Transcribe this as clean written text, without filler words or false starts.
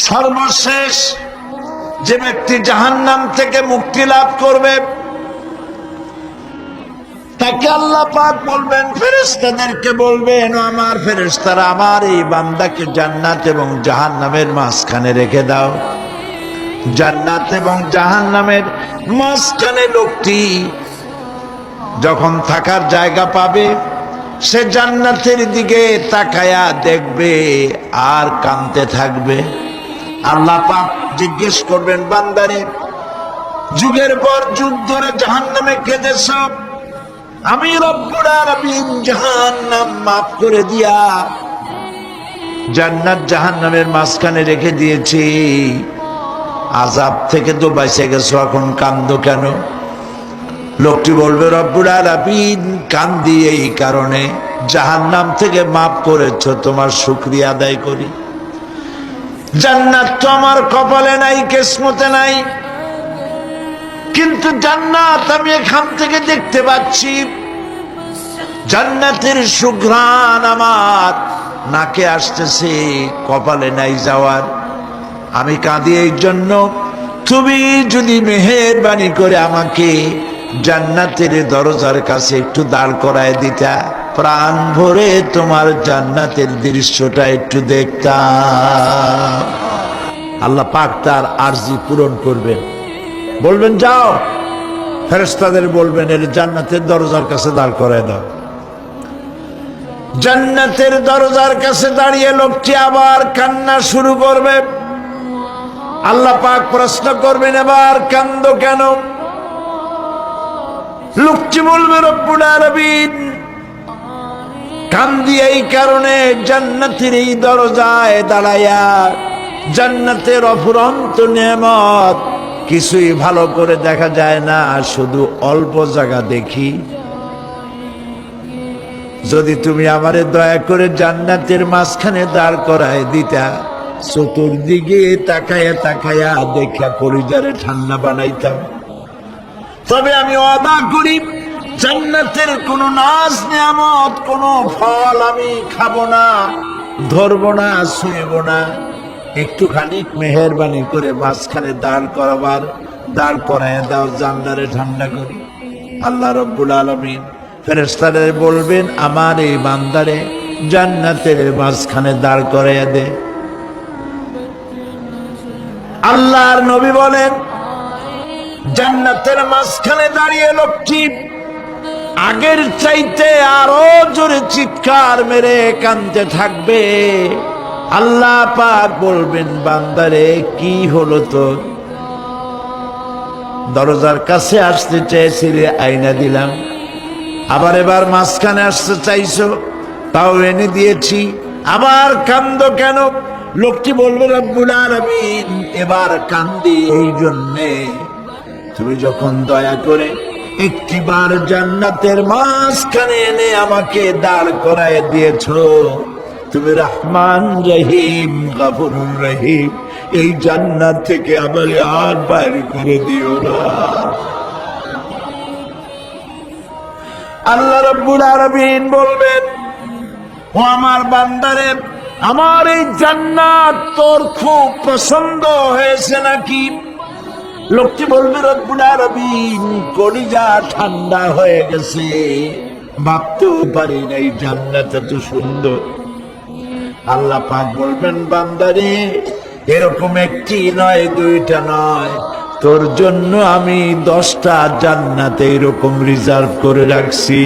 সর্বশেষ যে ব্যক্তি জাহান্নাম থেকে মুক্তি লাভ করবে তাকে আল্লাহ পাক বলবেন, ফেরেশতাদেরকে বলবেন, আমার ফেরেশতারা আমার এই বান্দাকে জান্নাত এবং জাহান্নামের মাঝখানে রেখে দাও। জান্নাত এবং জাহান্নামের মাঝখানে লোকটি যখন থাকার জায়গা পাবে, সে জান্নাতের দিকে তাকায়া দেখবে আর কাঁদতে থাকবে। আল্লাহ পাক জিজ্ঞেস করবেন, বান্দারে যুগের পর যুগ ধরে জাহান্নামে কেঁদেছ, আমি রব্বুল আলামিন জাহান্নাম মাফ করে দিয়া জান্নাত জাহান্নামের মাঝখানে রেখে দিয়েছি, আযাব থেকে তো বেঁচে গেছো, এখন কান্দো কেন? লোকটি বলবে, রব্বুল আলামিন কান্দি এই কারণে, জাহান্নাম থেকে মাফ করেছো, তোমার শুকরিয়া আদায় করি। জান্নাত তো আমার কপালে নাই, কিসমতে নাই, কিন্তু জান্নাত আমি এখান থেকে দেখতে পাচ্ছি। জান্নাতের সুঘ্রাণ আমার নাকে আসতেছে, কপালে নাই যাওয়ার। আমি কাঁদি এই জন্য, তুমি যদি মেহেরবানি করে আমাকে জান্নাতের দরজার কাছে একটু দাঁড় করায় দিতা, প্রাণ ভরে তোমার জান্নাতের দৃশ্যটা একটু দেখতাম। আল্লাহ পাক তার আরজি পূরণ করবেন, বলবেন যাও, ফেরেশতাদের বলবেন এর জান্নাতের দরজার কাছে দাঁড় করায় দাও। জান্নাতের দরজার কাছে দাঁড়িয়ে লোকটি আবার কান্না শুরু করবে। আল্লাহ পাক প্রশ্ন করবেন, এবার কান্দো কেন? লোকটি বলবে, রব্বুল আলামিন কান্দি এই কারণে, জান্নাতের এই দরজায় দাঁড়ায়া জান্নাতের অফুরন্ত নেয়ামত কিছুই ভালো করে দেখা যায় না, শুধু অল্প জায়গা দেখি। যদি তুমি আমারে দয়া করে জান্নাতের মাঝখানে দাঁড় করায় দিতা, চতুর্দিকে তাকায়া তাকায়া দেখা কলিজারে ঠান্ডা বানাইতাম। তবে আমি ওয়াদা করি, জান্নাতের কোন নাজ নিয়ামত, কোন ফল আমি খাবো না, ধরবো না, ছুঁইব না। একটুখানি মেহেরবানি করে মাঝখানে দাঁড় করায় দাও, জান্নারে ঠান্ডা করি। আল্লাহ রব্বুল আলামিন ফেরেশতাদের বলবেন, আমার এই বান্দারে জান্নাতের মাঝখানে দাঁড় করাইয়া দে। আল্লাহর নবী বলেন, জান্নাতের মাঝখানে দাঁড়িয়ে লোকটি আগের চাইতে আরো জোরে চিৎকার মেরে কাঁদতে থাকবে। আল্লাহ পাক বলবেন, বান্দারে কি হলো তোর? দরজার কাছে আসতে চেয়েছিলে, আইনা দিলাম। আবার এবার মাঝখানে আসতে চাইছো, তাও এনে দিয়েছি, আবার কান্দো কেন? লোকটি বলবে, রব্বুল আলামিন এবার কান্দি এই জন্যে, তুমি যখন দয়া করে একটিবার জান্নাতের মাঝখানে এনে আমাকে দাঁড় করায় দিয়েছো, তুমি রহমান রহিম গফুরুর রহিম, এই জান্নাত থেকে আমার আর বাইর করে দিও না। আল্লাহ রাব্বুল আলামিন বলবেন, ও আমার বান্দারে, আমার এই জান্নাত তোর খুব পছন্দ হয়েছে নাকি? লোকটি বলবে, রব্বুল আলামিন কলিজা ঠান্ডা হয়ে গেছে, ভাবতেও পারি নাই জান্নাত এত সুন্দর। আল্লাহ পাক বলবেন, বান্দারে এরকম একটি নয়, দুইটা নয়, তোর জন্য আমি 10টা জান্নাত এরকম রিজার্ভ করে রাখছি।